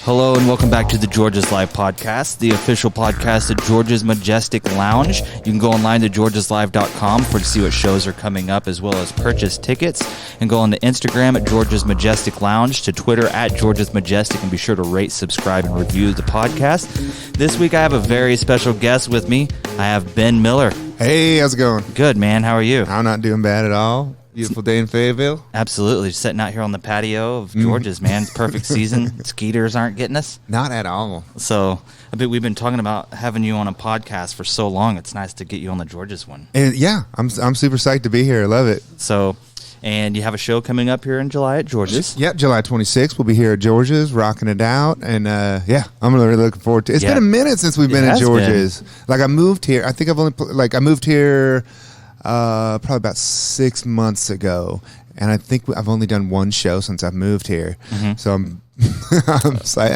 Hello and welcome back to the Georgia's Live podcast, the official podcast at Georgia's Majestic Lounge. You can go online to georgiaslive.com to see what shows are coming up, as well as purchase tickets, and go on to Instagram at Georgia's Majestic Lounge, to Twitter at Georgia's Majestic, and be sure to rate, subscribe, and review the podcast. This week I have a very special guest with me. I have Ben Miller. Hey, how's it going? Good, man. How are you? I'm not doing bad at all. Beautiful day in Fayetteville. Absolutely. Just sitting out here on the patio of Georgia's, man. It's perfect season. Skeeters aren't getting us. Not at all. So we've been talking about having you on a podcast for so long. It's nice to get you on the Georgia's one. And yeah, I'm super psyched to be here. I love it. So, and you have a show coming up here in July at Georgia's. Yep, July 26th. We'll be here at Georgia's, rocking it out. And yeah, I'm really looking forward to it. It's been a minute since we've been at Georgia's. Like, I moved here. I think I moved here probably about 6 months ago. And I think I've only done one show since I've moved here. Mm-hmm. So I'm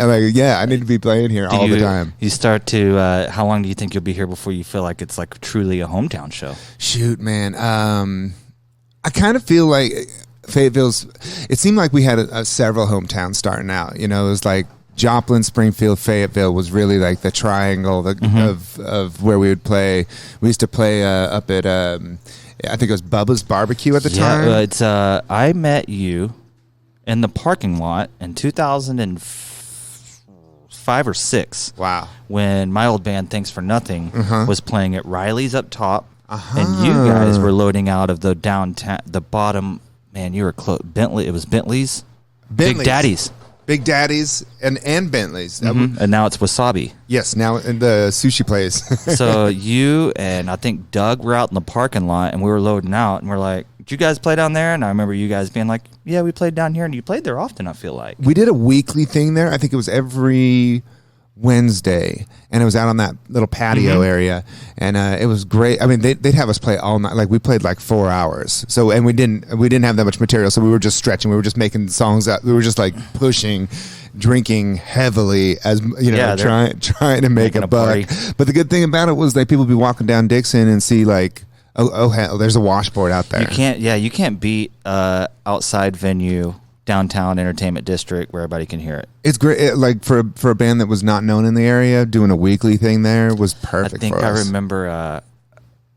like, yeah, I need to be playing here all the time. You start to, how long do you think you'll be here before you feel like it's like truly a hometown show? Shoot, man. I kind of feel like it seemed like we had several hometowns starting out. You know, it was like Joplin, Springfield, Fayetteville was really like the triangle of where we would play. We used to play up at, I think it was Bubba's Barbecue at the time. It's I met you in the parking lot in 2005 or 6. Wow. When my old band, Thanks for Nothing, was playing at Riley's up top, and you guys were loading out of the downtown, the bottom. Man, you were close. Bentley. It was Bentley's. Big Daddy's. Big Daddy's and Bentley's. And now it's Wasabi. Yes, now in the sushi place. So you and I think Doug were out in the parking lot, and we were loading out, and we're like, did you guys play down there? And I remember you guys being like, yeah, we played down here, and you played there often, I feel like. We did a weekly thing there. I think it was every Wednesday, and it was out on that little patio area, and it was great. I mean, they'd have us play all night. Like, we played like 4 hours. So, and we didn't have that much material, so we were just stretching. We were just making songs out. We were just like pushing, drinking heavily, as you know, trying to make a buck. Party. But the good thing about it was like people would be walking down Dixon and see like, oh hell, there's a washboard out there. You can't beat outside venue, downtown entertainment district where everybody can hear it. It's great. Like for a band that was not known in the area, doing a weekly thing there was perfect. I think for us. I remember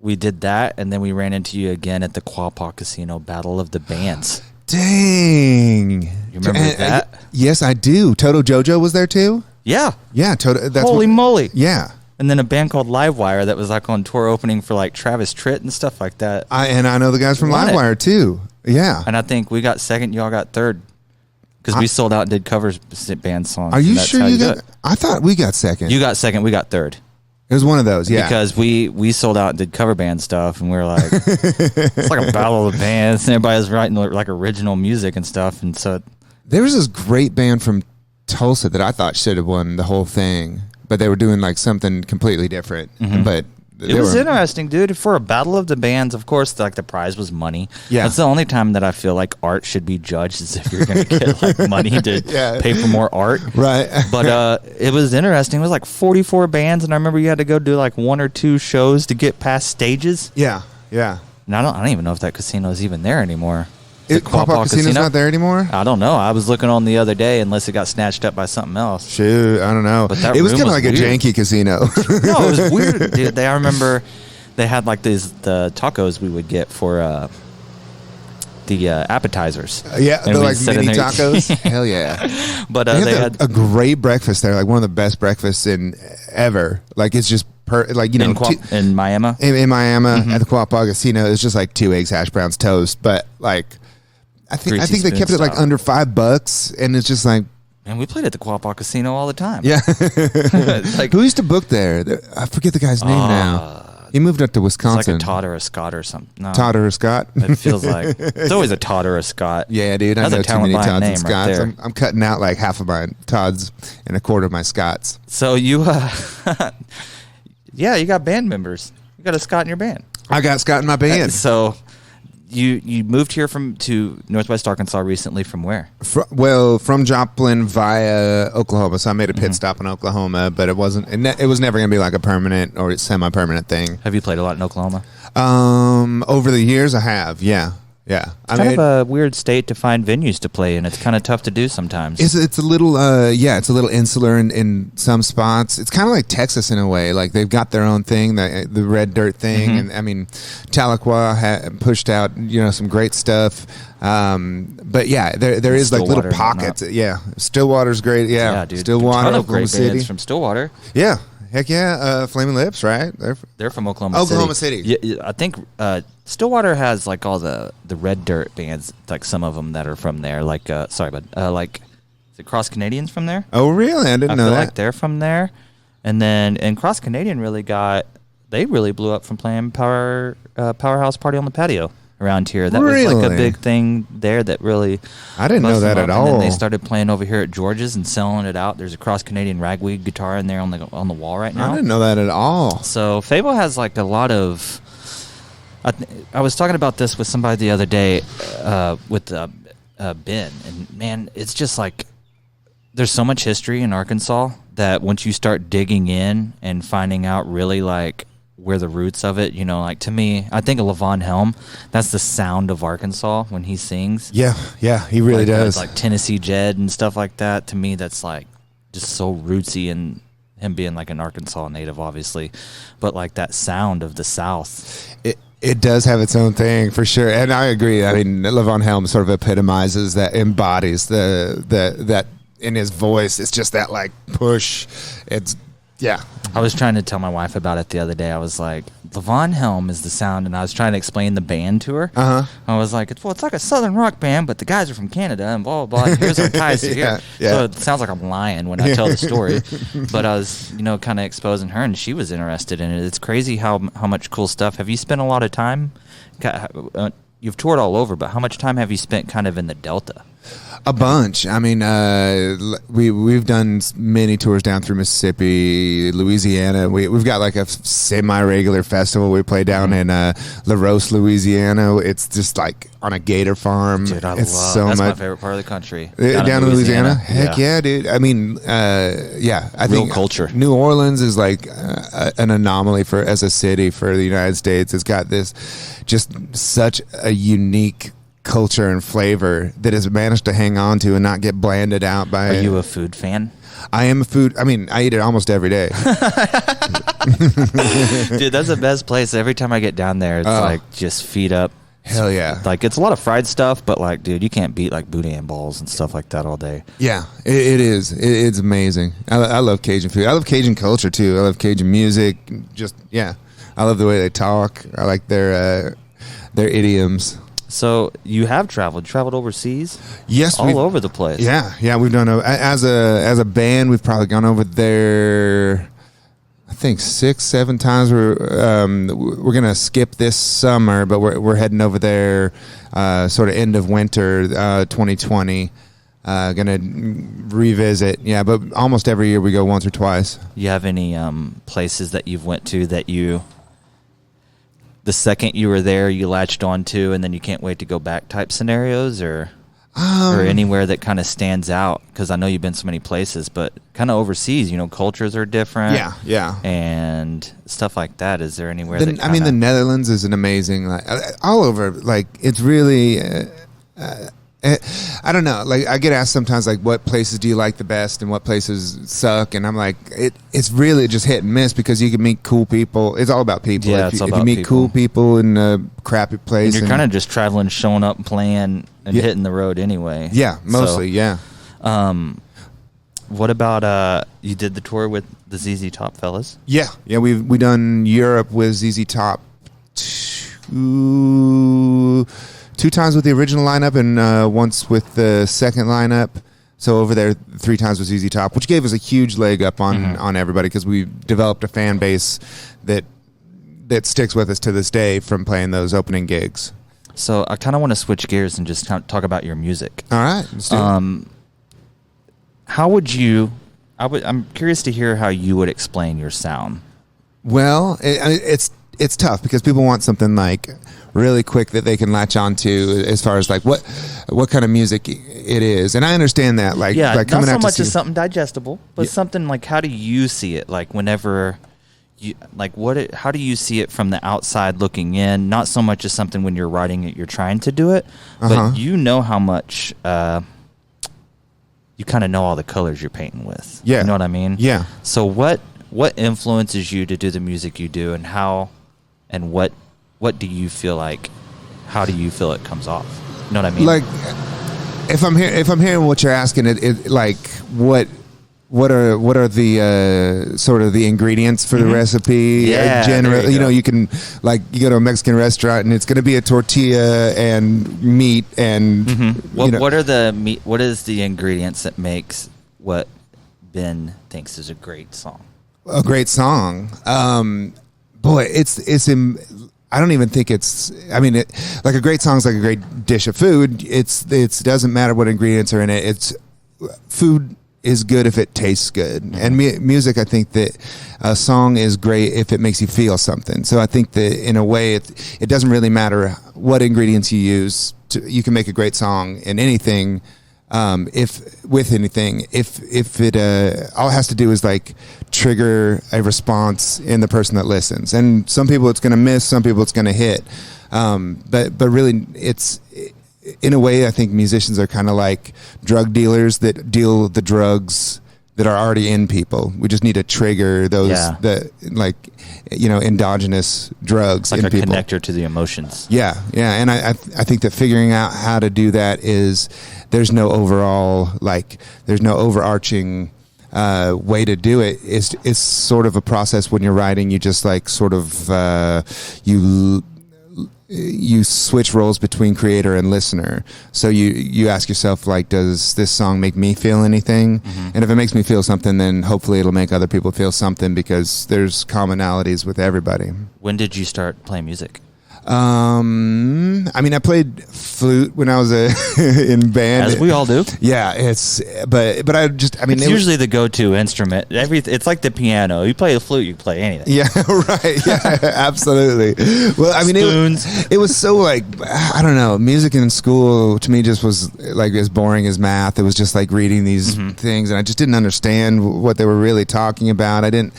we did that, and then we ran into you again at the Quapaw Casino Battle of the Bands. Dang, you remember that? Yes, I do. Toto Jojo was there too. Yeah. Toto. Holy moly! Yeah. And then a band called Livewire that was like on tour opening for like Travis Tritt and stuff like that. I know the guys from Livewire too. Yeah. And I think we got second, y'all got third. Because we sold out and did covers band songs. Are you sure you got? I thought we got second. You got second, we got third. It was one of those, yeah. Because we sold out and did cover band stuff, and we were like, it's like a battle of the bands, and everybody was writing like original music and stuff. And so there was this great band from Tulsa that I thought should have won the whole thing, but they were doing like something completely different. But it was interesting, dude. For a battle of the bands, of course, like the prize was money. Yeah, that's the only time that I feel like art should be judged, is if you're going to get like money to pay for more art, right? But it was interesting. It was like 44 bands, and I remember you had to go do like 1 or 2 shows to get past stages. Yeah. And I don't even know if that casino is even there anymore. Quapaw Casino's not there anymore? I don't know. I was looking on the other day, unless it got snatched up by something else. Shoot, I don't know. But it was kind of like weird. A janky casino. No, it was weird, dude. I remember they had like the tacos we would get for the appetizers. Yeah, they're like mini tacos. Hell yeah. But they had a great breakfast there, like one of the best breakfasts in ever. Like, it's just like, you know, in Miami. In Miami at the Quapaw Casino, it's just like 2 eggs, hash browns, toast, but like I think they kept it like under $5, and it's just like, man, we played at the Quapaw Casino all the time. Yeah. Like, who used to book there? I forget the guy's name now. He moved up to Wisconsin. It's like a Todd or a Scott or something. No. Todd or a Scott? It feels like. It's always a Todd or a Scott. Yeah, dude. I know too many Todds and Scotts. Right, I'm cutting out like half of my Todds and a quarter of my Scotts. So you, yeah, you got band members. You got a Scott in your band. I got Scott in my band. So you moved here to Northwest Arkansas recently. From where? From Joplin via Oklahoma. So I made a pit stop in Oklahoma, but it wasn't. It was never going to be like a permanent or semi-permanent thing. Have you played a lot in Oklahoma? Over the years, I have. Yeah. Yeah. It's kind of a weird state to find venues to play in. It's kind of tough to do sometimes. It's a little, it's a little insular in some spots. It's kind of like Texas in a way. Like they've got their own thing, the red dirt thing. Mm-hmm. And I mean, Tahlequah pushed out, some great stuff. But yeah, there is like little pockets. Yeah. Stillwater's great. Yeah. Dude. Stillwater, a ton of Oklahoma great City. bands from Stillwater. Yeah. Heck yeah. Flaming Lips, right? They're from Oklahoma City. City. Yeah, I think Stillwater has like all the red dirt bands, like some of them that are from there. Like, sorry, bud. Like, is it Cross Canadians from there? Oh, really? I didn't know feel that. like they're from there. And Cross Canadian they really blew up from playing Powerhouse Party on the Patio around here. That was like a big thing there that really... I didn't know that at all. And then they started playing over here at George's and selling it out. There's a Cross Canadian ragweed guitar in there on the wall right now. I didn't know that at all. So Fable has like a lot of... I was talking about this with somebody the other day with Ben, and man, it's just like there's so much history in Arkansas that once you start digging in and finding out really like where the roots of it, like to me, I think of Levon Helm, that's the sound of Arkansas when he sings. Yeah, he really does. Like Tennessee Jed and stuff like that. To me, that's like just so rootsy, and him being like an Arkansas native, obviously, but like that sound of the South. It does have its own thing for sure, and I agree. I mean, Levon Helm sort of epitomizes that, embodies that in his voice. It's just that like push. It's yeah. I was trying to tell my wife about it the other day. I was like, Levon Helm is the sound, and I was trying to explain the band to her. I was like, it's like a southern rock band, but the guys are from Canada, and blah, blah, blah. Here's our ties to here. Yeah. So it sounds like I'm lying when I tell the story. But I was, kind of exposing her, and she was interested in it. It's crazy how much cool stuff. Have you spent a lot of time? You've toured all over, but how much time have you spent kind of in the Delta? A bunch. I mean, we've done many tours down through Mississippi, Louisiana. We've got like a semi-regular festival we play down in La Rose, Louisiana. It's just like on a gator farm. Dude, that's my favorite part of the country. Down in Louisiana? Heck yeah, dude. I mean, I think culture. New Orleans is like an anomaly as a city for the United States. It's got this just such a unique culture and flavor that has managed to hang on to and not get blanded out by... Are you a food fan? I am a food... I mean, I eat it almost every day. Dude, that's the best place. Every time I get down there, it's like just feed up. Hell yeah. Like, it's a lot of fried stuff, but like, dude, you can't beat like boudin balls and stuff like that all day. Yeah, it is. It's amazing. I love Cajun food. I love Cajun culture too. I love Cajun music. Just, yeah. I love the way they talk. I like their idioms. So you have traveled overseas? Yes, all over the place. Yeah, we've done as a band. We've probably gone over there, I think 6-7 times. We're gonna skip this summer, but we're heading over there, sort of end of winter, 2020. Gonna revisit. Yeah, but almost every year we go once or twice. You have any places that you've went to that the second you were there, you latched onto, and then you can't wait to go back type scenarios, or anywhere that kind of stands out? Because I know you've been so many places, but kind of overseas, cultures are different. Yeah. And stuff like that. Is there anywhere the Netherlands is an amazing, like, all over. Like, it's really... I don't know. Like, I get asked sometimes, like, what places do you like the best and what places suck? And I'm like, it's really just hit and miss, because you can meet cool people. It's all about people. Yeah, if you meet cool people in a crappy place, and you're kind of just traveling, showing up, and playing, and hitting the road anyway. Yeah, mostly. Yeah. What about you did the tour with the ZZ Top fellas? Yeah. We done Europe with ZZ Top two times with the original lineup and once with the second lineup. So over there 3 times with ZZ Top, which gave us a huge leg up on everybody, because we developed a fan base that sticks with us to this day from playing those opening gigs. So I kind of want to switch gears and just talk about your music. All right, let's do it. How would you? I'm curious to hear how you would explain your sound. Well, it's tough, because people want something like really quick that they can latch onto, as far as like what kind of music it is. And I understand that. Like coming not so out much to as something digestible, but something like, how do you see it? Like, whenever how do you see it from the outside looking in? Not so much as something when you're writing it, you're trying to do it, but you know how much you kind of know all the colors you're painting with. Yeah. You know what I mean? Yeah. So what influences you to do the music you do, and how, and what do you feel like? How do you feel it comes off? You know what I mean? Like, if I'm hearing what you're asking, it like what are the sort of the ingredients for the recipe? Yeah, generally, you can, like, you go to a Mexican restaurant and it's going to be a tortilla and meat and what are the meat? What is the ingredients that makes what Ben thinks is a great song? A great song. Boy, I don't even think it's. I mean, like a great song is like a great dish of food. It doesn't matter what ingredients are in it. It's food is good if it tastes good. And music, I think that a song is great if it makes you feel something. So I think that in a way, it doesn't really matter what ingredients you use. You can make a great song in anything. If it all it has to do is like trigger a response in the person that listens, and some people it's going to miss, some people it's going to hit, but really it's, in a way, I think musicians are kind of like drug dealers that deal the drugs that are already in people. We just need to trigger those endogenous drugs like in a people. Connector to the emotions. Yeah, and I think that figuring out how to do that is, there's no overarching way to do it. It's sort of a process when you're writing. You just like sort of you switch roles between creator and listener. So you ask yourself, like, does this song make me feel anything? And if it makes me feel something, then hopefully it'll make other people feel something, because there's commonalities with everybody. When did you start playing music? I mean, I played flute when I was in band, as we all do. Yeah, but it's usually the go-to instrument. It's like the piano. You play the flute, you play anything. Yeah, right. Yeah, absolutely. Well, I mean, it was so, like, I don't know. Music in school to me just was like as boring as math. It was just like reading these things, and I just didn't understand what they were really talking about. I didn't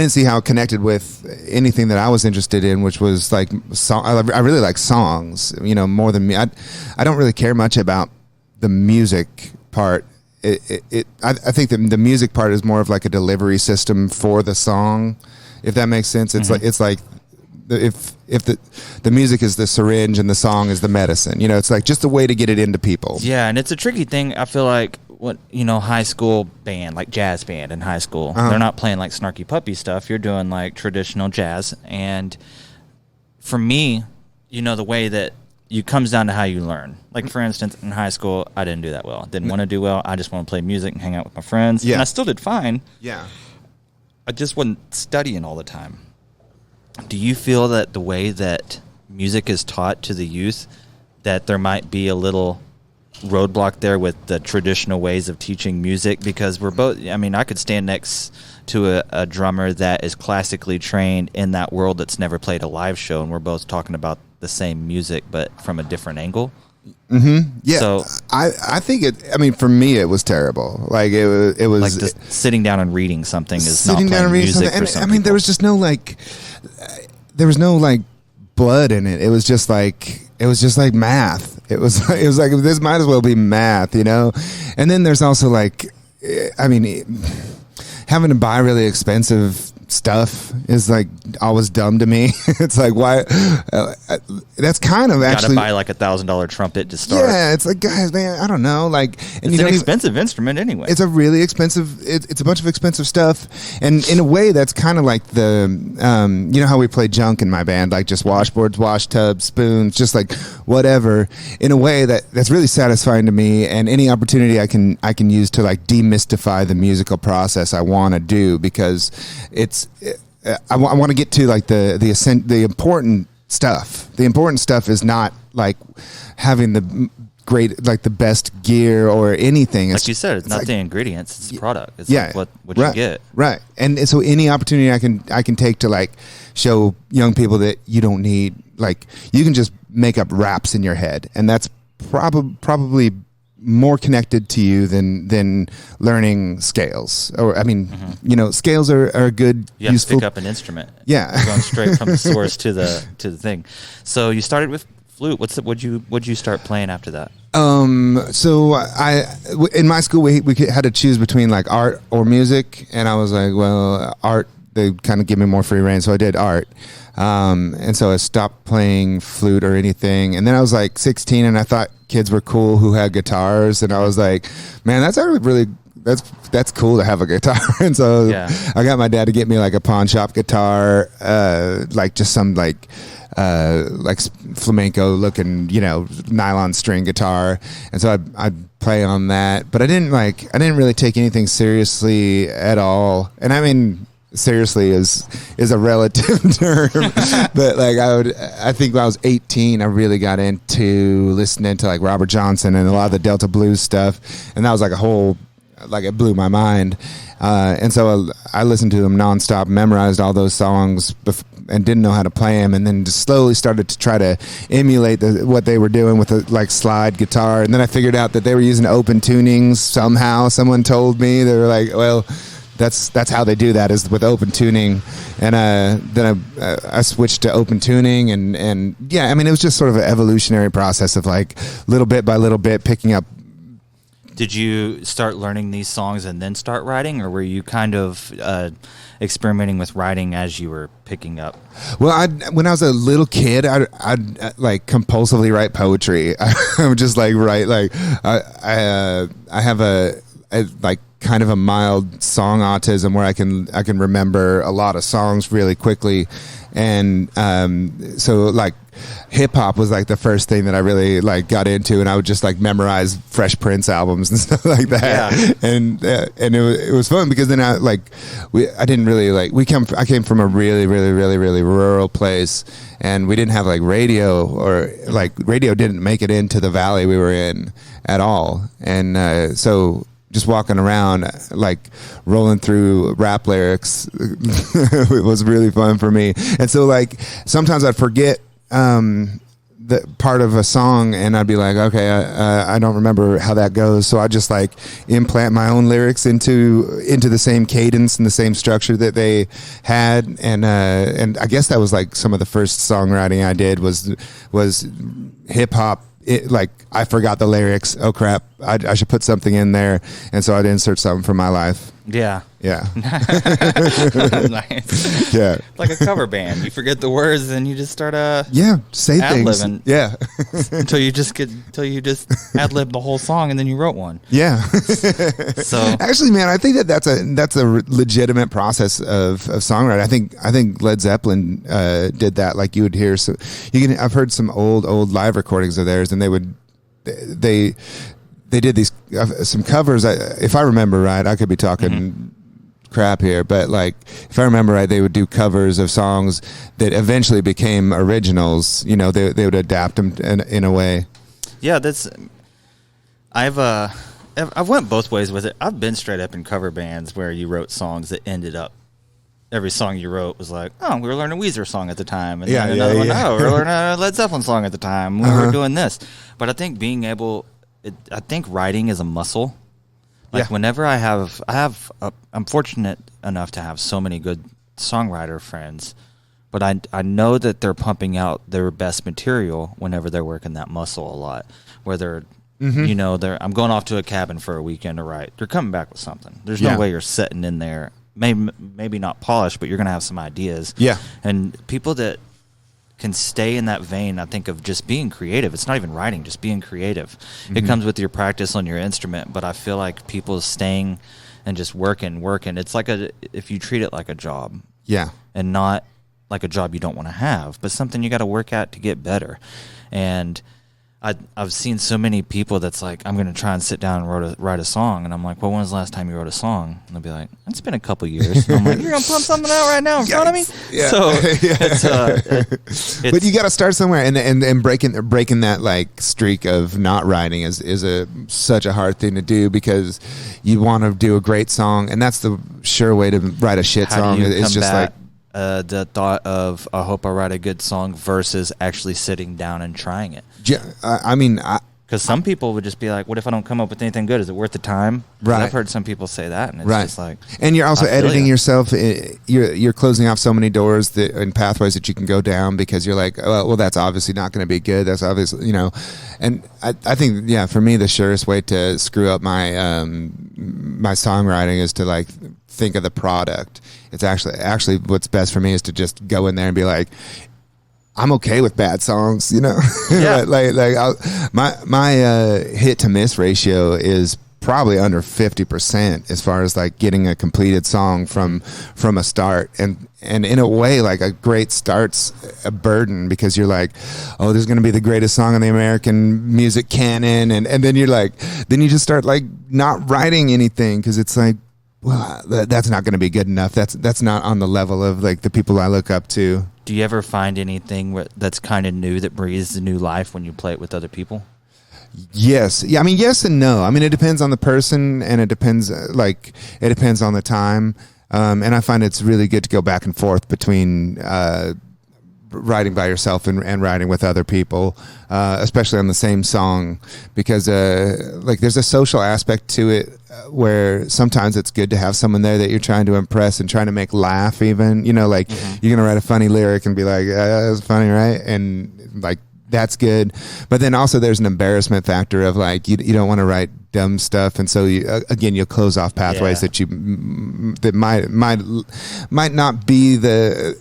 see how it connected with anything that I was interested in, which was like song. I really like songs, more than me. I don't really care much about the music part. I think the music part is more of like a delivery system for the song, if that makes sense. It's like if the music is the syringe and the song is the medicine. It's like just a way to get it into people. Yeah, and it's a tricky thing. I feel like high school band, like jazz band in high school, they're not playing like snarky puppy stuff. You're doing like traditional jazz. And for me, the way that it comes down to how you learn. Like, for instance, in high school, I didn't do that well. Didn't want to do well. I just want to play music and hang out with my friends. Yeah. And I still did fine. Yeah. I just wasn't studying all the time. Do you feel that the way that music is taught to the youth, that there might be a little roadblock there with the traditional ways of teaching music? Because we're both, I could stand next to a drummer that is classically trained in that world that's never played a live show, and we're both talking about the same music but from a different angle. Yeah. So I think for me it was terrible. Like it was like just sitting down and reading something is sitting not down and reading music something. for some And, there was just no blood in it. It was just like math. It was like this might as well be math, And then there's also having to buy really expensive stuff is like always dumb to me. It's like, why? That's kind of actually gotta buy like $1,000 trumpet to start. Yeah, it's like, guys, man, I don't know. Like, and it's an expensive instrument anyway. It's a really expensive. It's a bunch of expensive stuff, and in a way, that's kind of like the how we play junk in my band, like just washboards, wash tubs, spoons, just like whatever. In a way, that's really satisfying to me, and any opportunity I can use to like demystify the musical process I want to do, because I want to get to like the important stuff. The important stuff is not like having the great, like the best gear or anything. Like you said, it's not the ingredients; it's the product. It's like what you get. Right. And so any opportunity I can take to like show young people that you don't need, like, you can just make up raps in your head, and that's probably more connected to you than learning scales. Or I mean, scales are a good, you have useful. to pick up an instrument. Yeah, you're going straight from the source to the thing. So you started with flute. What'd you start playing after that? So in my school we had to choose between like art or music, and I was like, well, art. They kind of give me more free reign, so I did art. And so I stopped playing flute or anything. And then I was like 16, and I thought kids were cool who had guitars, and I was like, man, that's actually really that's cool to have a guitar. And so I got my dad to get me like a pawn shop guitar, like just some like flamenco looking, nylon string guitar. And so I'd play on that, but I didn't really take anything seriously at all. And I mean, seriously is a relative term, but like I think when I was 18, I really got into listening to like Robert Johnson and a lot of the Delta blues stuff, and that was like it blew my mind. And so I listened to them nonstop, memorized all those songs, and didn't know how to play them, and then just slowly started to try to emulate what they were doing with a like slide guitar. And then I figured out that they were using open tunings somehow. Someone told me, they were like, well, that's how they do that, is with open tuning. And then I switched to open tuning, and yeah, I mean, it was just sort of an evolutionary process of like little bit by little bit picking up. Did you start learning these songs and then start writing, or were you kind of experimenting with writing as you were picking up? Well, when I was a little kid, I'd like compulsively write poetry. I would just like write, like I have a like kind of a mild song autism where I can remember a lot of songs really quickly. And so like hip hop was like the first thing that I really like got into, and I would just like memorize Fresh Prince albums and stuff like that. Yeah. And it was fun because then I came from a really rural place, and we didn't have like radio, or like radio didn't make it into the valley we were in at all. And so just walking around, like rolling through rap lyrics, it was really fun for me. And so like sometimes I'd forget the part of a song, and I'd be like, okay, I don't remember how that goes. So I just like implant my own lyrics into the same cadence and the same structure that they had. And I guess that was like some of the first songwriting I did was hip hop. Like I forgot the lyrics. Oh crap! I should put something in there, and so I'd insert something from my life. Yeah. Nice. Yeah, like a cover band. You forget the words, and you just start say things. Yeah, until you just ad lib the whole song, and then you wrote one. Yeah. So actually, man, I think that's a legitimate process of songwriting. I think Led Zeppelin did that. Like you would hear, so I've heard some old live recordings of theirs, and they did these some covers. If I remember right, I could be talking crap here, but like if I remember right, they would do covers of songs that eventually became originals. They would adapt them in a way. Yeah, I've went both ways with it. I've been straight up in cover bands where you wrote songs that ended up. Every song you wrote was like, oh, we were learning a Weezer song at the time, and then another one, oh, we were learning a Led Zeppelin song at the time. We were doing this, but I think I think writing is a muscle. Like whenever I'm fortunate enough to have so many good songwriter friends, but I know that they're pumping out their best material whenever they're working that muscle a lot. Where they're, I'm going off to a cabin for a weekend to write. They're coming back with something. There's no way you're sitting in there, maybe not polished, but you're gonna have some ideas. Yeah. And people that can stay in that vein, I think, of just being creative. It's not even writing, just being creative. It comes with your practice on your instrument, but I feel like people staying and just working. It's like if you treat it like a job. Yeah. And not like a job you don't want to have, but something you got to work at to get better. And I've seen so many people that's like, I'm going to try and sit down and write a song. And I'm like, well, when was the last time you wrote a song? And they'll be like, it's been a couple years. And I'm like, you're going to pump something out right now in front of me? Yeah. So it's but you got to start somewhere, and breaking that like streak of not writing is such a hard thing to do, because you want to do a great song, and that's the sure way to write a shit song. It's just like the thought of, I hope I write a good song versus actually sitting down and trying it. I mean, Because some people would just be like, what if I don't come up with anything good? Is it worth the time? Right. I've heard some people say that, and it's Right. just like... And you're also I feel editing ya. yourself. You're closing off so many doors and pathways that you can go down because you're like, oh, well, that's obviously not going to be good. That's obviously, you know. And I think, yeah, for me, the surest way to screw up my my songwriting is to like think of the product. It's actually what's best for me is to just go in there and be like, I'm okay with bad songs, you know. Yeah. my hit to miss ratio is probably under 50% as far as like getting a completed song from a start, and in a way, like a great start's a burden because you're like, oh, this is going to be the greatest song in the American music canon, and then you're like, then you just start like not writing anything because it's like, well, that's not going to be good enough. That's not on the level of like the people I look up to. Do you ever find anything that's kind of new that breathes a new life when you play it with other people? Yes. Yeah. I mean, yes and no. I mean, it depends on the person, and it depends on the time. And I find it's really good to go back and forth between writing by yourself and writing with other people, especially on the same song, because like there's a social aspect to it where sometimes it's good to have someone there that you're trying to impress and trying to make laugh even, you know, like you're going to write a funny lyric and be like, that's funny, right? And like, that's good. But then also there's an embarrassment factor of like, you don't want to write dumb stuff. And so you'll close off pathways that might not be the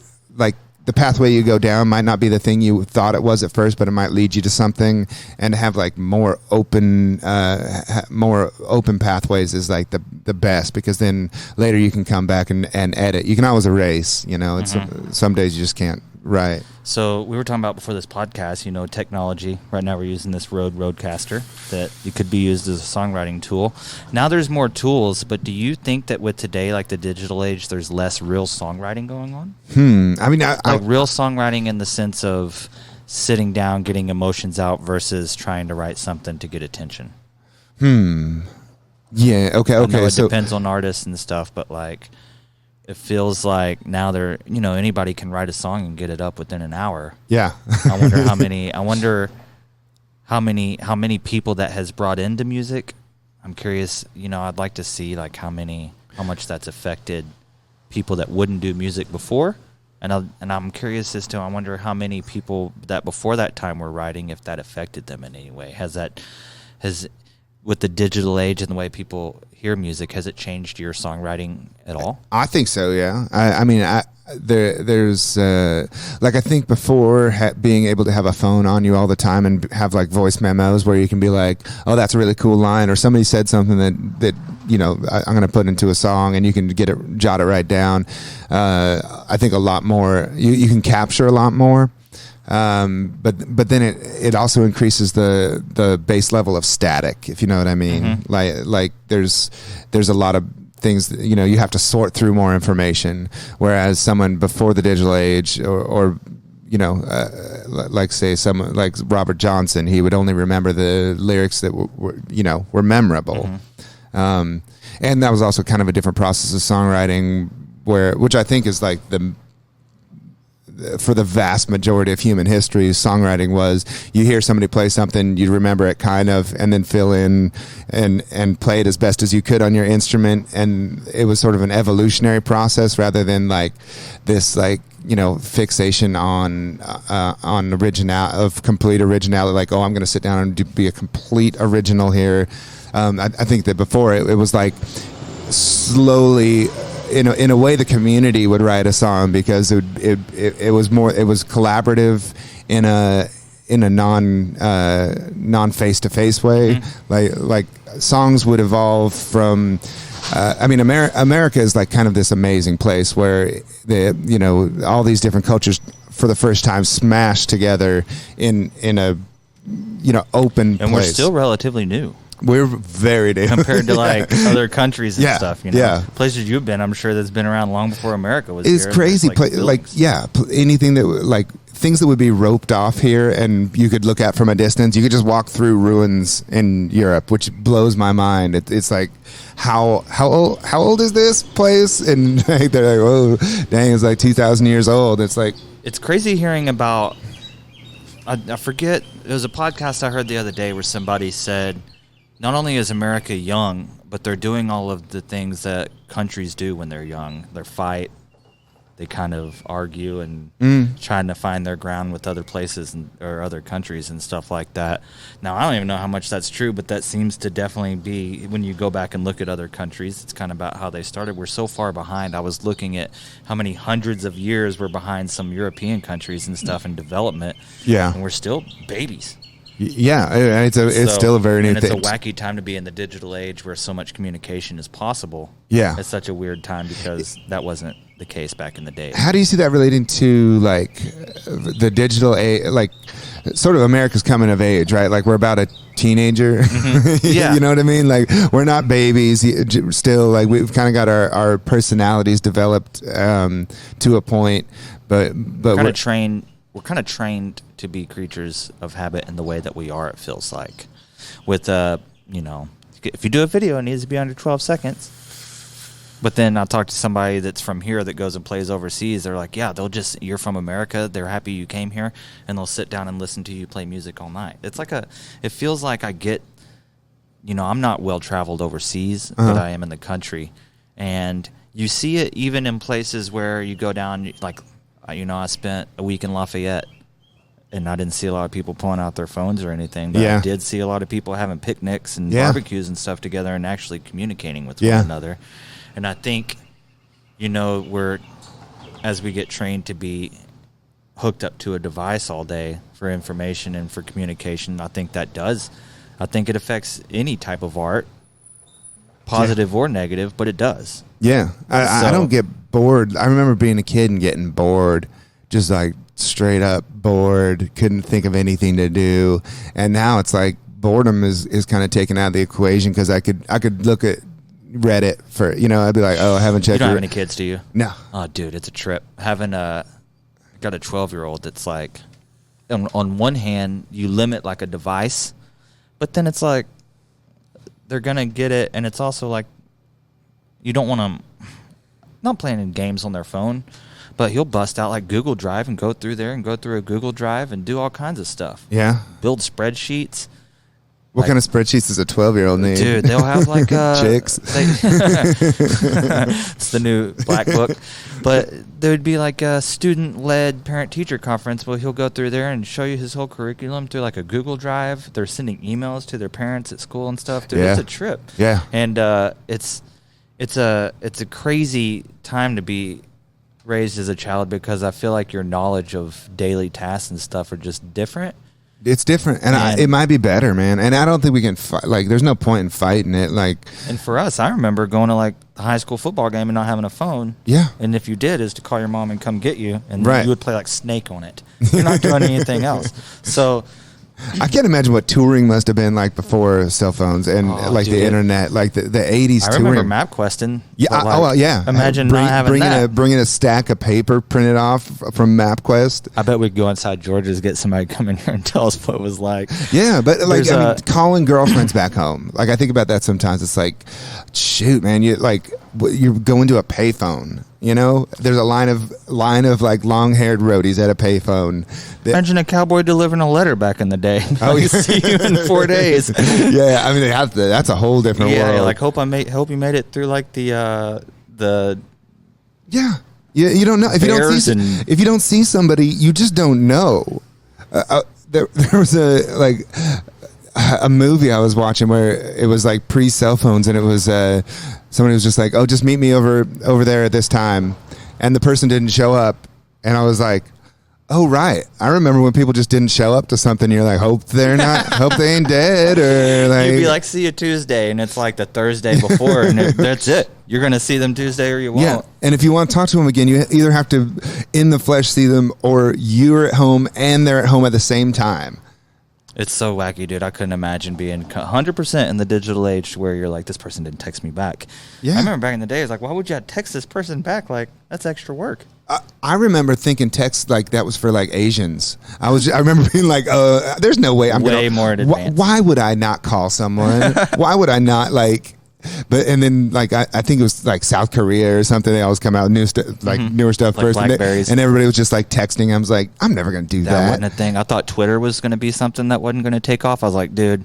pathway you go down might not be the thing you thought it was at first, but it might lead you to something. And to have like more open pathways is like the best, because then later you can come back and edit. You can always erase, you know, it's some days you just can't write. So we were talking about before this podcast, you know, technology. Right now we're using this Rodecaster that it could be used as a songwriting tool. Now there's more tools, but do you think that with today, like the digital age, there's less real songwriting going on? I mean, like real songwriting in the sense of sitting down, getting emotions out versus trying to write something to get attention. Yeah. Okay. I know it So depends on artists and stuff, but like, it feels like now anybody can write a song and get it up within an hour. Yeah. I wonder how many people that has brought into music. I'm curious, you know, I'd like to see like how much that's affected people that wouldn't do music before. And I'm curious as to, I wonder how many people that before that time were writing, if that affected them in any way. With the digital age and the way people hear music, has it changed your songwriting at all? I think so. Yeah. I mean, there's like, I think before being able to have a phone on you all the time and have like voice memos where you can be like, oh, that's a really cool line, or somebody said something that you know, I'm going to put into a song, and you can jot it right down. I think a lot more, you can capture a lot more. But then it also increases the base level of static, if you know what I mean. Like there's a lot of things that, you know, you have to sort through more information, whereas someone before the digital age or you know, like say someone like Robert Johnson, he would only remember the lyrics that were memorable. And that was also kind of a different process of songwriting, which I think is like for the vast majority of human history, songwriting was, you hear somebody play something, you remember it kind of, and then fill in and play it as best as you could on your instrument. And it was sort of an evolutionary process rather than like this, like, you know, fixation on complete originality. Like, oh, I'm going to sit down and be a complete original here. I think that before it was like slowly, in a way, the community would write a song because it was collaborative in a non face to face way. Like songs would evolve from. I mean, America is like kind of this amazing place where all these different cultures for the first time smashed together in a open place. And we're still relatively new. We're very new compared to like other countries and stuff. You know? Yeah, places you've been, I'm sure that's been around long before America was. It's here. crazy. Anything that like things that would be roped off here and you could look at from a distance. You could just walk through ruins in Europe, which blows my mind. It's like how old is this place? And they're like, oh, dang, it's like 2,000 years old. It's like, it's crazy hearing about I forget. It was a podcast I heard the other day where somebody said, not only is America young, but they're doing all of the things that countries do when they're young. They fight, they kind of argue and trying to find their ground with other places or other countries and stuff like that. Now, I don't even know how much that's true, but that seems to definitely be, when you go back and look at other countries, it's kind of about how they started. We're so far behind. I was looking at how many hundreds of years we're behind some European countries and stuff in development. Yeah. And we're still babies. Yeah, it's still a very new thing. And it's a wacky time to be in the digital age where so much communication is possible. Yeah. It's such a weird time because that wasn't the case back in the day. How do you see that relating to, like, the digital age, like, sort of America's coming of age, right? Like, we're about a teenager. Mm-hmm. Yeah. You know what I mean? Like, we're not babies still. Like, we've kind of got our personalities developed to a point, but we're kind of trained to be creatures of habit in the way that we are, it feels like. With, if you do a video, it needs to be under 12 seconds. But then I'll talk to somebody that's from here that goes and plays overseas. They're like, yeah, you're from America. They're happy you came here. And they'll sit down and listen to you play music all night. It feels like I get, I'm not well-traveled overseas, but I am in the country. And you see it even in places where you go down, like, I spent a week in Lafayette. And I didn't see a lot of people pulling out their phones or anything. But I did see a lot of people having picnics and barbecues and stuff together and actually communicating with one another. And I think, as we get trained to be hooked up to a device all day for information and for communication, I think it affects any type of art, positive or negative, but it does. Yeah. I don't get bored. I remember being a kid and getting bored, just like straight up bored, couldn't think of anything to do. And now it's like boredom is kind of taken out of the equation because I could look at Reddit for, I'd be like, oh, I haven't checked. You don't have any kids, do you? No. Oh, dude, it's a trip. Got a 12-year-old that's like, on one hand, you limit like a device, but then it's like they're going to get it. And it's also like, you don't want them not playing games on their phone, but he'll bust out like Google Drive and go through there and go through a Google Drive and do all kinds of stuff. Yeah. Build spreadsheets. What kind of spreadsheets does a 12-year-old need? Dude, they'll have like chicks. It's the new black book. But there would be like a student-led parent-teacher conference. Well, he'll go through there and show you his whole curriculum through like a Google Drive. They're sending emails to their parents at school and stuff. Dude, it's a trip. Yeah. And it's a crazy time to be raised as a child because I feel like your knowledge of daily tasks and stuff are just different. It's different, and it might be better, man. And I don't think we can fight. Like, there's no point in fighting it. Like, and for us, I remember going to like the high school football game and not having a phone. Yeah. And if you did, is to call your mom and come get you, and right. You would play like Snake on it. You're not doing anything else. So I can't imagine what touring must have been like before cell phones and the internet, like the 80s touring. I remember MapQuesting. Yeah. Imagine not having that. Bringing a stack of paper printed off from MapQuest. I bet we'd go inside George's, get somebody to come in here and tell us what it was like. Yeah, but like calling girlfriends back home. Like I think about that sometimes. It's like, shoot, man, you're going to a payphone. There's a line of like long-haired roadies at a payphone. Imagine a cowboy delivering a letter back in the day. Oh, you see you in 4 days. Yeah, I mean that's a whole different world. Yeah, like hope you made it through like the. Yeah, you don't know if you don't see somebody, you just don't know. There was a movie I was watching where it was like pre-cell phones, and it was somebody was just like, "Oh, just meet me over there at this time," and the person didn't show up, and I was like, "Oh, right, I remember when people just didn't show up to something." You're like, hope they ain't dead, or like you'd be like, "See you Tuesday," and it's like the Thursday before, and that's it. You're gonna see them Tuesday, or you won't. Yeah, and if you want to talk to them again, you either have to in the flesh see them, or you're at home and they're at home at the same time. It's so wacky, dude. I couldn't imagine being 100% in the digital age where you're like, this person didn't text me back. Yeah. I remember back in the day, it's like, why would you text this person back? Like, that's extra work. I remember thinking text like that was for like Asians. I remember being like, there's no way I'm way more in advance. Why would I not call someone? Why would I not like and then like I think it was like South Korea or something. They always come out newer stuff Like first, Blackberries. and everybody was just like texting. I was like, I'm never gonna do That that. wasn't a thing. I thought Twitter was going to be something that wasn't going to take off. I was like, dude,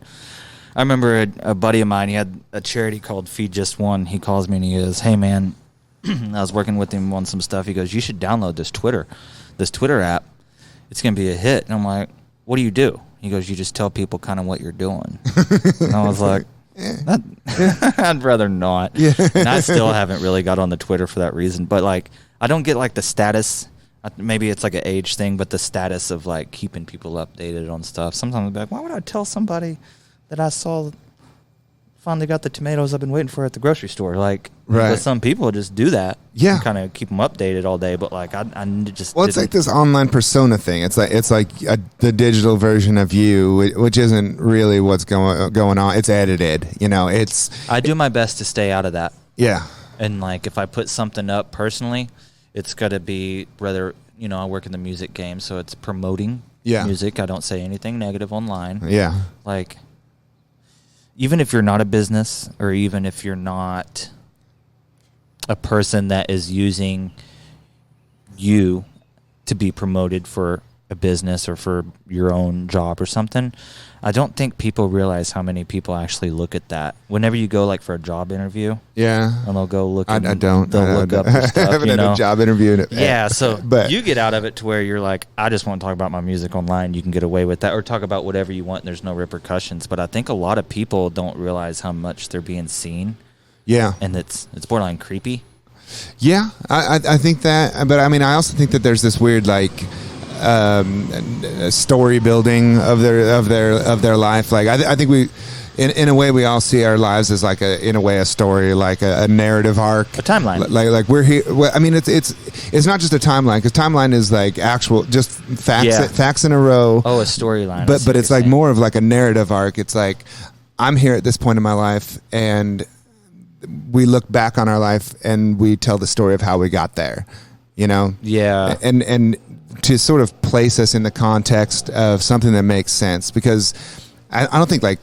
I remember a buddy of mine, he had a charity called Feed Just One. He calls me and he goes, hey, man, I was working with him on some stuff. He goes, you should download this Twitter app. It's going to be a hit. And I'm like, what do you do? He goes, you just tell people kind of what you're doing. And I was like, I'd rather not. Yeah. And I still haven't really got on the Twitter for that reason. But, like, I don't get, like, the status. Maybe it's like an age thing, but the status of, like, keeping people updated on stuff. Sometimes I'm like, why would I tell somebody that I saw finally got the tomatoes I've been waiting for at the grocery store? Like, right. But some people just do that. Yeah. Kind of keep them updated all day. But, like, I just Well, it's like this online persona thing. It's like the digital version of you, which isn't really what's going on. It's edited. You know, I do my best to stay out of that. Yeah. And, like, if I put something up personally, it's got to be rather, you know, I work in the music game, so it's promoting music. I don't say anything negative online. Yeah. Like, even if you're not a business or even if you're not a person that is using you to be promoted for a business or for your own job or something, I don't think people realize how many people actually look at that. Whenever you go, like, for a job interview, yeah, and they'll go look. I don't. They'll look up your stuff. I haven't had a job interview. Yeah, so but you get out of it to where you're like, I just want to talk about my music online. You can get away with that, or talk about whatever you want, and there's no repercussions. But I think a lot of people don't realize how much they're being seen. Yeah, and it's borderline creepy. Yeah, I think that, but I mean, I also think that there's this weird like story building of their life. Like I think we, in a way, we all see our lives as like in a way a story, like a narrative arc, a timeline. Like we're here. Well, I mean, it's not just a timeline, because timeline is like actual just facts in a row. Oh, a storyline. But it's like more of like a narrative arc. It's like, I'm here at this point in my life, and we look back on our life and we tell the story of how we got there, you know? Yeah. And to sort of place us in the context of something that makes sense, because I don't think like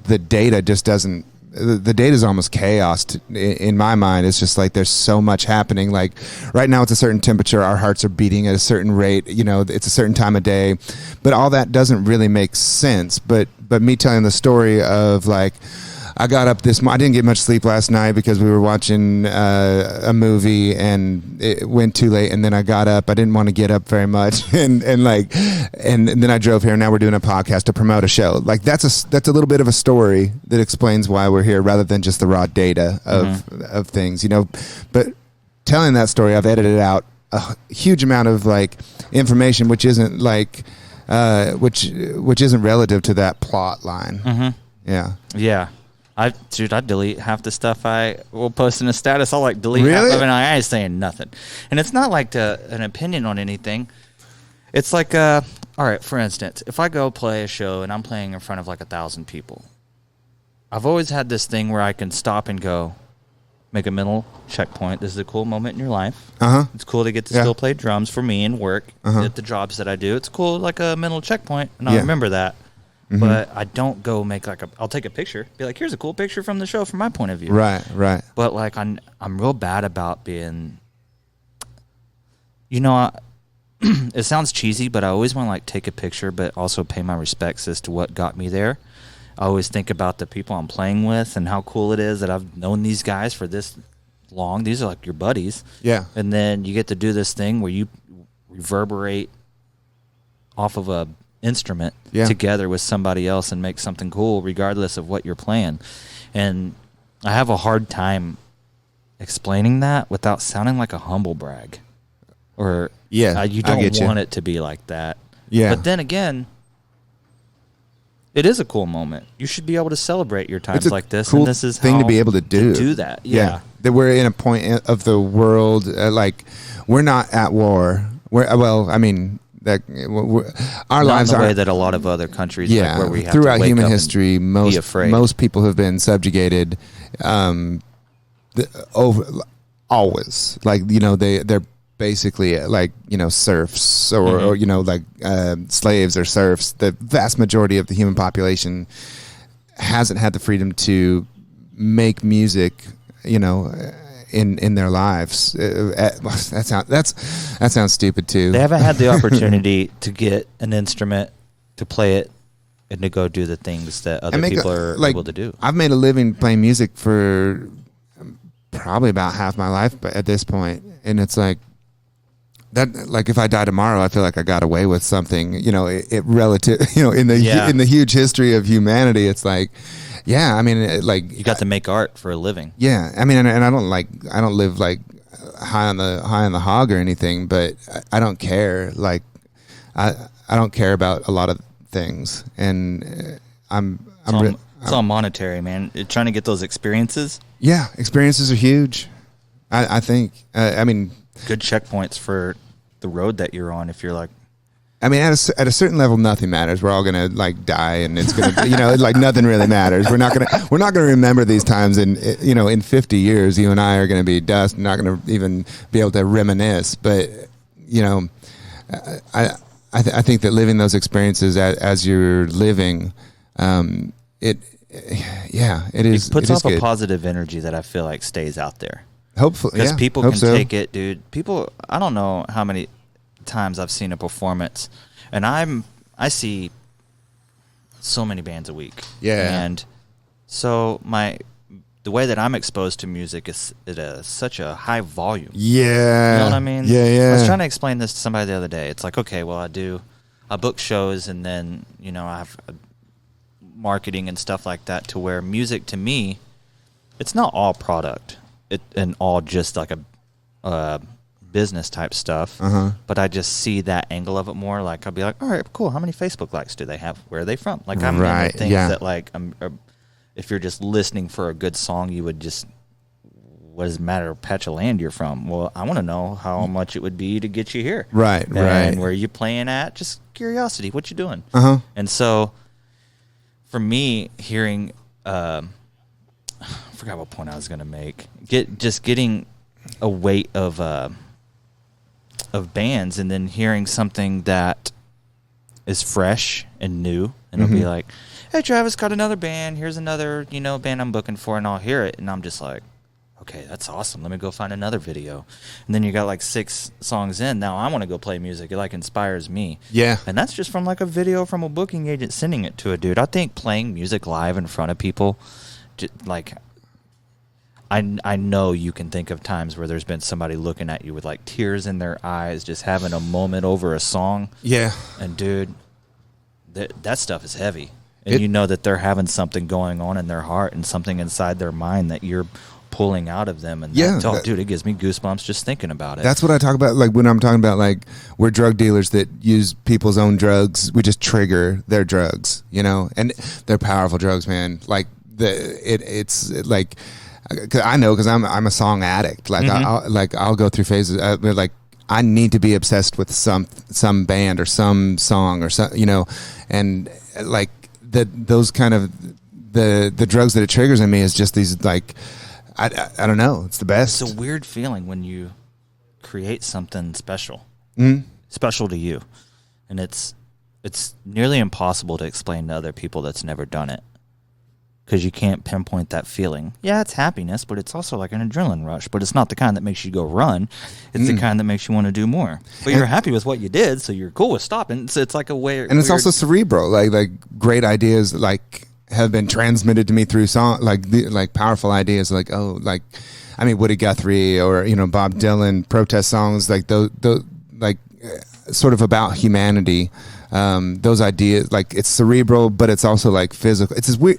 the data just doesn't, the data is almost chaos in my mind. It's just like there's so much happening. Like right now it's a certain temperature, our hearts are beating at a certain rate, you know, it's a certain time of day, but all that doesn't really make sense. But me telling the story of like, I got up I didn't get much sleep last night because we were watching a movie and it went too late, and then I got up. I didn't want to get up very much, and then I drove here, and now we're doing a podcast to promote a show. Like that's a little bit of a story that explains why we're here, rather than just the raw data of things, you know. But telling that story, I've edited out a huge amount of like information, which isn't like which isn't relative to that plot line. Mm-hmm. Yeah. I delete half the stuff I will post in a status. I'll like delete half of it, and I ain't saying nothing. And it's not like an opinion on anything. It's like, all right, for instance, if I go play a show and I'm playing in front of like 1,000 people, I've always had this thing where I can stop and go, make a mental checkpoint. This is a cool moment in your life. Uh-huh. It's cool to get to still play drums for me and work at the jobs that I do. It's cool, like a mental checkpoint, and I remember that. Mm-hmm. But I don't go make like I'll take a picture, be like, here's a cool picture from the show from my point of view. Right. But like I'm real bad about being, you know, it sounds cheesy, but I always want to like take a picture, but also pay my respects as to what got me there. I always think about the people I'm playing with and how cool it is that I've known these guys for this long. These are like your buddies. Yeah. And then you get to do this thing where you reverberate off of a instrument together with somebody else and make something cool regardless of what you're playing. And I have a hard time explaining that without sounding like a humble brag, or you don't want it to be like that. But then again, it is a cool moment. You should be able to celebrate your times like this, cool and this is thing how to be able to do that. That we're in a point of the world like we're not at war. That our lives are in the way that a lot of other countries, like where we have throughout to wake human up history, most people have been subjugated always. Like, you know, they're basically like, you know, serfs or you know, like slaves or serfs. The vast majority of the human population hasn't had the freedom to make music, you know, in their lives. That sounds stupid too. They haven't had the opportunity to get an instrument, to play it, and to go do the things that other people are able to do. I've made a living playing music for probably about half my life at this point, and it's like that. Like if I die tomorrow, I feel like I got away with something. You know, it relative. You know, in the huge history of humanity, it's like, yeah. I mean, like you got to make art for a living. Yeah, I mean, and I don't live like high on the hog or anything, but I don't care. Like I don't care about a lot of things, and it's all monetary, man. Trying to get those experiences. Yeah, experiences are huge. I think. I mean, good checkpoints for the road that you're on. If you're like, I mean, at a certain level, nothing matters. We're all gonna like die, and it's gonna, you know, like nothing really matters. We're not gonna remember these times in 50 years. You and I are gonna be dust. Not gonna even be able to reminisce. But you know, I think that living those experiences as you're living, it puts off good. a positive energy that I feel like stays out there. Hopefully, because people can take it, dude. People, I don't know how many times I've seen a performance, and I see so many bands a week. Yeah, and so the way that I'm exposed to music is at such a high volume. Yeah. You know what I mean? Yeah. I was trying to explain this to somebody the other day. It's like, okay, well, I book shows, and then, you know, I have marketing and stuff like that, to where music to me, it's not all product and all just like a business type stuff. But I just see that angle of it more. Like I'll be like, all right, cool. How many Facebook likes do they have? Where are they from? Like I'm into things that like if you're just listening for a good song, you would just, what does it matter what patch of land you're from? Well, I want to know how much it would be to get you here. Right. And where you playing at? Just curiosity. What you doing? And so for me, hearing, I forgot what point I was going to make. Getting a weight of bands, and then hearing something that is fresh and new, and it'll be like, hey, Travis, got another band. Here's another, you know, band I'm booking for, and I'll hear it, and I'm just like, okay, that's awesome. Let me go find another video. And then you got like 6 songs in. Now I want to go play music. It like inspires me. Yeah. And that's just from like a video from a booking agent sending it to a dude. I think playing music live in front of people, like, I know you can think of times where there's been somebody looking at you with like tears in their eyes, just having a moment over a song. Yeah. And dude, that stuff is heavy. And you know that they're having something going on in their heart and something inside their mind that you're pulling out of them. And dude, it gives me goosebumps just thinking about it. That's what I talk about. Like when I'm talking about, like, we're drug dealers that use people's own drugs. We just trigger their drugs, you know, and they're powerful drugs, man. Like it's like, cause I know, cause I'm a song addict. Like I'll go through phases like I need to be obsessed with some band or some song or some, you know, and like those kind of the drugs that it triggers in me is just these, like, I don't know. It's the best. It's a weird feeling when you create something special, special to you, and it's nearly impossible to explain to other people that's never done it, because you can't pinpoint that feeling. Yeah, it's happiness, but it's also like an adrenaline rush. But it's not the kind that makes you go run. It's the kind that makes you want to do more. But you're happy with what you did, so you're cool with stopping. So it's like a way. And it's also cerebral. Like great ideas, like, have been transmitted to me through song, like powerful ideas, like, oh, like, I mean, Woody Guthrie or, you know, Bob Dylan, protest songs, like those like sort of about humanity. Those ideas, like, it's cerebral, but it's also like physical. It's weird.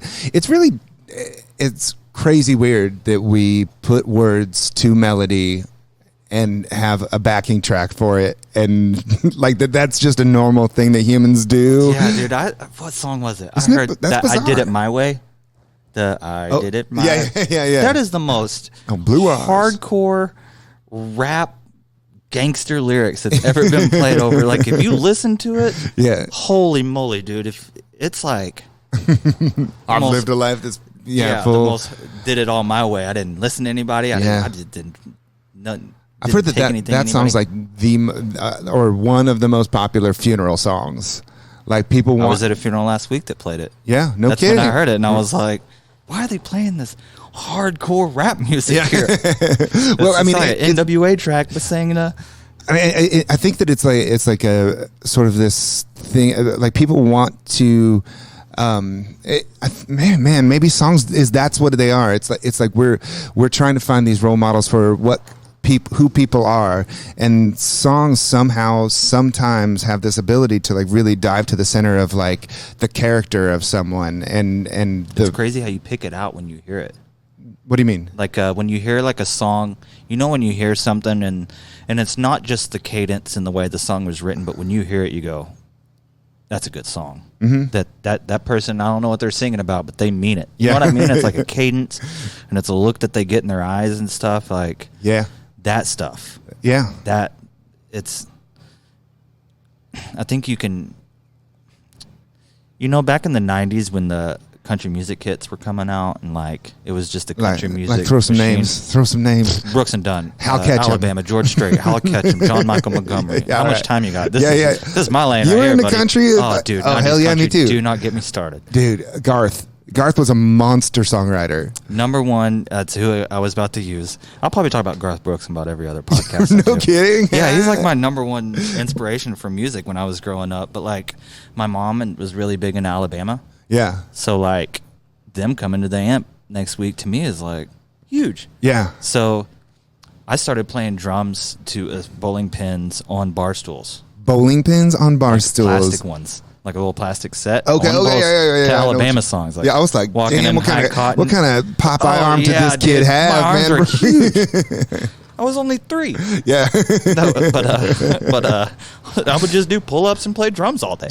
It's crazy weird that we put words to melody and have a backing track for it, and like that's just a normal thing that humans do. Yeah, dude. What song was it? I heard that bizarre. I Did It My Way. Did It My Way. Yeah. That is the most Blue Eyes. Hardcore rap gangster lyrics that's ever been played over. Like, if you listen to it, yeah, holy moly, dude! If it's like, I've lived a life that's full. The most did it all my way. I didn't listen to anybody. I just didn't. I've heard that sounds like or one of the most popular funeral songs. Like, people want. I was at a funeral last week that played it. Yeah, no That's kidding. when I heard it, and I was like, why are they playing this hardcore rap music here? Well, I mean, like an NWA track, but saying I think that it's like a sort of this thing, like people want to, man, maybe songs that's what they are. It's like we're trying to find these role models for who people are, and songs somehow sometimes have this ability to like really dive to the center of like the character of someone, and it's crazy how you pick it out when you hear it. What do you mean? Like when you hear like a song, when you hear something and it's not just the cadence and the way the song was written, but when you hear it, you go, that's a good song. Mm-hmm. That person, I don't know what they're singing about, but they mean it. You know what I mean? It's like a cadence, and it's a look that they get in their eyes and stuff. Like that stuff. Yeah. I think you can, back in the 90s when the country music hits were coming out, and like it was just a country music. Like throw some names. Brooks and Dunn, Hal Ketchum, Alabama, George Strait, Hal Ketchum, John Michael Montgomery. How much time you got? This is my lane. You right were here, in the buddy. country. Oh, dude. Oh, hell yeah, me too. Do not get me started, dude. Garth was a monster songwriter. Number one, that's who I was about to use. I'll probably talk about Garth Brooks in about every other podcast. No kidding? Yeah, he's like my number one inspiration for music when I was growing up. But like, my mom was really big in Alabama. Yeah. So like, them coming to the amp next week to me is like huge. Yeah. So I started playing drums to bowling pins on bar stools. Bowling pins on bar stools. Plastic ones. Like a little plastic set. Okay, yeah. To Alabama songs. Like I was like, damn, what kind of Popeye arm did this kid have, my man? Arms are huge. I was only 3. Yeah. But I would just do pull-ups and play drums all day.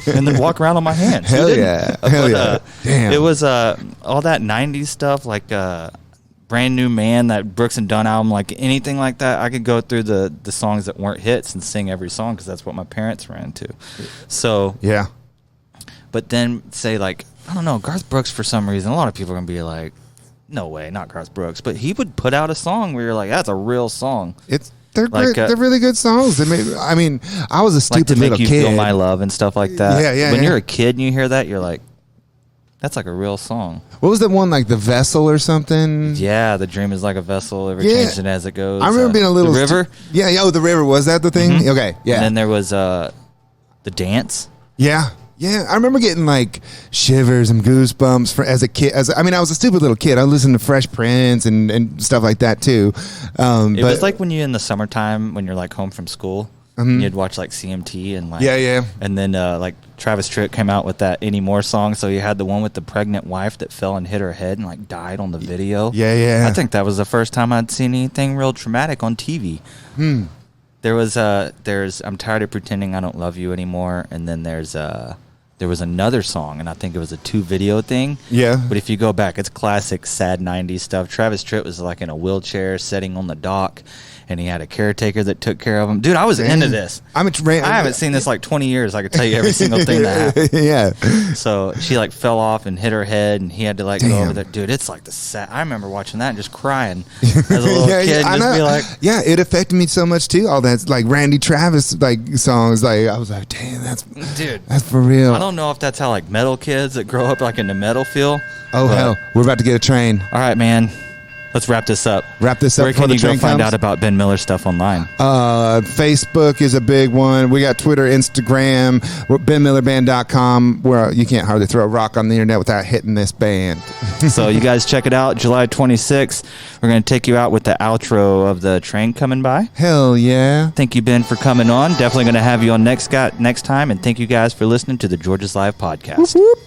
And then walk around on my hands. Hell yeah. Damn. It was all that 90s stuff, like Brand New Man, that Brooks and Dunn album, like anything like that. I could go through the songs that weren't hits and sing every song because that's what my parents ran to. So yeah. But then say like, I don't know, Garth Brooks, for some reason, a lot of people are gonna be like, no way, not Garth Brooks, but he would put out a song where you're like, that's a real song. They're like, great. They're really good songs. I mean, I was a stupid little kid. Like To Make You Feel My Love and stuff like that. Yeah. When you're a kid and you hear that, you're like, that's like a real song. What was that one, like The Vessel or something? Yeah, The Dream is Like a Vessel, ever changing as it goes. I remember being a little... The River? The River. Was that the thing? Mm-hmm. Okay, yeah. And then there was The Dance. Yeah. Yeah, I remember getting like shivers and goosebumps as a kid. I was a stupid little kid. I listened to Fresh Prince and stuff like that too. It was like when you in the summertime when you're like home from school, and you'd watch like CMT and like and then like Travis Tritt came out with that Anymore song. So you had the one with the pregnant wife that fell and hit her head and like died on the video. Yeah. I think that was the first time I'd seen anything real traumatic on TV. There was I'm Tired of Pretending I Don't Love You Anymore, and then there was another song, and I think it was a 2-video thing. Yeah. But if you go back, it's classic sad 90s stuff. Travis Tritt was like in a wheelchair sitting on the dock, and he had a caretaker that took care of him. Dude, I was into this. I haven't seen this like 20 years. I could tell you every single thing that happened. Yeah. So she like fell off and hit her head, and he had to like go over there. Dude, it's like the sad. I remember watching that and just crying as a little kid. And just be like, it affected me so much too. All that like Randy Travis like songs. Like I was like, damn, that's for real. I don't know if that's how like metal kids that grow up like in the metal feel. Oh hell, we're about to get a train. All right, man. Let's wrap this up. Where can you go find out about Ben Miller stuff online? Facebook is a big one. We got Twitter, Instagram, benmillerband.com, where you can't hardly throw a rock on the internet without hitting this band. So you guys check it out. July 26th. We're going to take you out with the outro of the train coming by. Hell yeah. Thank you, Ben, for coming on. Definitely going to have you on next time. And thank you guys for listening to the George's Live podcast. Whoop, whoop.